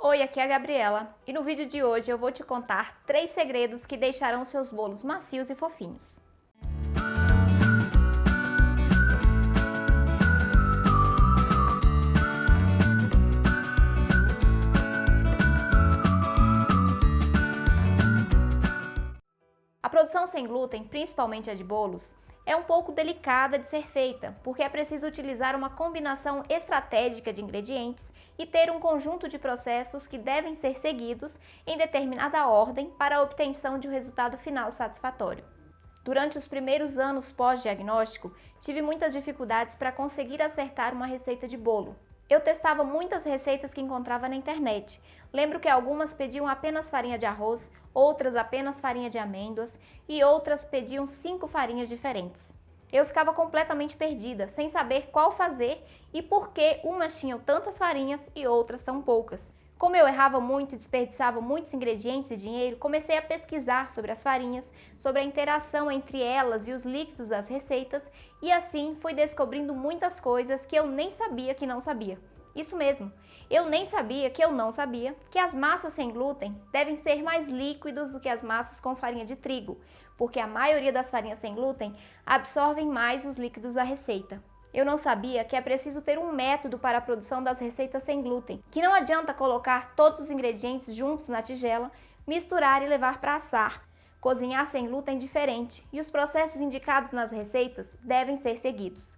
Oi, aqui é a Gabriela e no vídeo de hoje eu vou te contar 3 segredos que deixarão seus bolos macios e fofinhos. A produção sem glúten, principalmente a de bolos, é um pouco delicada de ser feita, porque é preciso utilizar uma combinação estratégica de ingredientes e ter um conjunto de processos que devem ser seguidos em determinada ordem para a obtenção de um resultado final satisfatório. Durante os primeiros anos pós-diagnóstico, tive muitas dificuldades para conseguir acertar uma receita de bolo. Eu testava muitas receitas que encontrava na internet. Lembro que algumas pediam apenas farinha de arroz, outras apenas farinha de amêndoas e outras pediam 5 farinhas diferentes. Eu ficava completamente perdida, sem saber qual fazer e por que umas tinham tantas farinhas e outras tão poucas. Como eu errava muito e desperdiçava muitos ingredientes e dinheiro, comecei a pesquisar sobre as farinhas, sobre a interação entre elas e os líquidos das receitas e assim fui descobrindo muitas coisas que eu nem sabia que não sabia. Isso mesmo, eu nem sabia que eu não sabia que as massas sem glúten devem ser mais líquidos do que as massas com farinha de trigo, porque a maioria das farinhas sem glúten absorvem mais os líquidos da receita. Eu não sabia que é preciso ter um método para a produção das receitas sem glúten, que não adianta colocar todos os ingredientes juntos na tigela, misturar e levar para assar. Cozinhar sem glúten é diferente e os processos indicados nas receitas devem ser seguidos.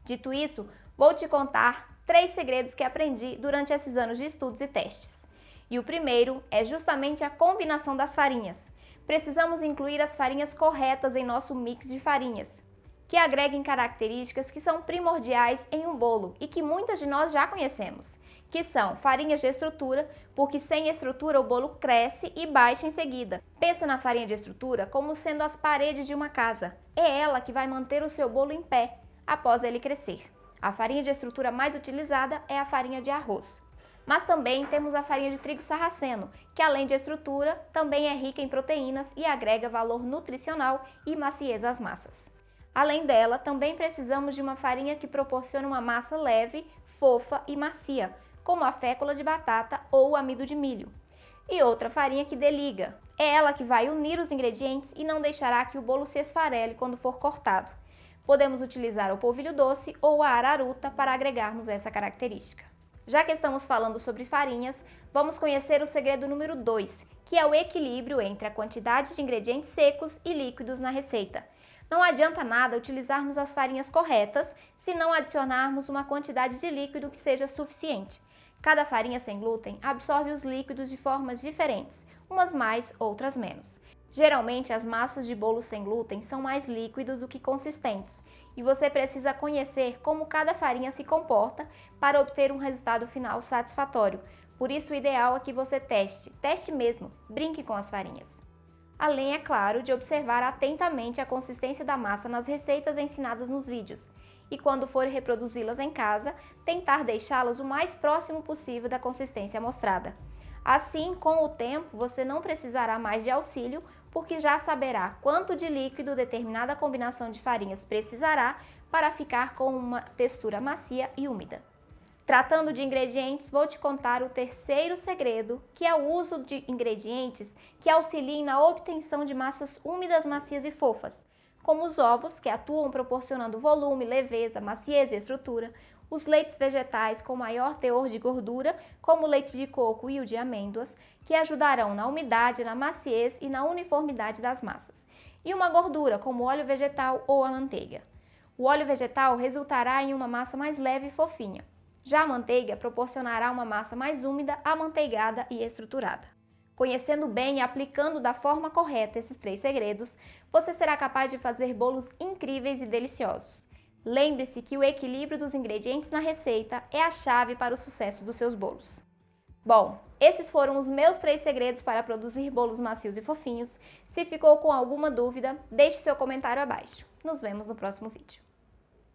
Dito isso, vou te contar 3 segredos que aprendi durante esses anos de estudos e testes. E o primeiro é justamente a combinação das farinhas. Precisamos incluir as farinhas corretas em nosso mix de farinhas, que agreguem características que são primordiais em um bolo e que muitas de nós já conhecemos, que são farinhas de estrutura, porque sem estrutura o bolo cresce e baixa em seguida. Pensa na farinha de estrutura como sendo as paredes de uma casa. É ela que vai manter o seu bolo em pé após ele crescer. A farinha de estrutura mais utilizada é a farinha de arroz. Mas também temos a farinha de trigo sarraceno, que além de estrutura, também é rica em proteínas e agrega valor nutricional e maciez às massas. Além dela, também precisamos de uma farinha que proporcione uma massa leve, fofa e macia, como a fécula de batata ou o amido de milho. E outra farinha que dê liga. É ela que vai unir os ingredientes e não deixará que o bolo se esfarele quando for cortado. Podemos utilizar o polvilho doce ou a araruta para agregarmos essa característica. Já que estamos falando sobre farinhas, vamos conhecer o segredo número 2, que é o equilíbrio entre a quantidade de ingredientes secos e líquidos na receita. Não adianta nada utilizarmos as farinhas corretas se não adicionarmos uma quantidade de líquido que seja suficiente. Cada farinha sem glúten absorve os líquidos de formas diferentes, umas mais, outras menos. Geralmente, as massas de bolo sem glúten são mais líquidos do que consistentes, e você precisa conhecer como cada farinha se comporta para obter um resultado final satisfatório. Por isso, o ideal é que você teste mesmo, brinque com as farinhas. Além, é claro, de observar atentamente a consistência da massa nas receitas ensinadas nos vídeos e, quando for reproduzi-las em casa, tentar deixá-las o mais próximo possível da consistência mostrada. Assim, com o tempo, você não precisará mais de auxílio, porque já saberá quanto de líquido determinada combinação de farinhas precisará para ficar com uma textura macia e úmida. Tratando de ingredientes, vou te contar o terceiro segredo, que é o uso de ingredientes que auxiliem na obtenção de massas úmidas, macias e fofas, como os ovos, que atuam proporcionando volume, leveza, maciez e estrutura, os leites vegetais com maior teor de gordura, como o leite de coco e o de amêndoas, que ajudarão na umidade, na maciez e na uniformidade das massas, e uma gordura, como o óleo vegetal ou a manteiga. O óleo vegetal resultará em uma massa mais leve e fofinha. Já a manteiga proporcionará uma massa mais úmida, amanteigada e estruturada. Conhecendo bem e aplicando da forma correta esses 3 segredos, você será capaz de fazer bolos incríveis e deliciosos. Lembre-se que o equilíbrio dos ingredientes na receita é a chave para o sucesso dos seus bolos. Bom, esses foram os meus 3 segredos para produzir bolos macios e fofinhos. Se ficou com alguma dúvida, deixe seu comentário abaixo. Nos vemos no próximo vídeo.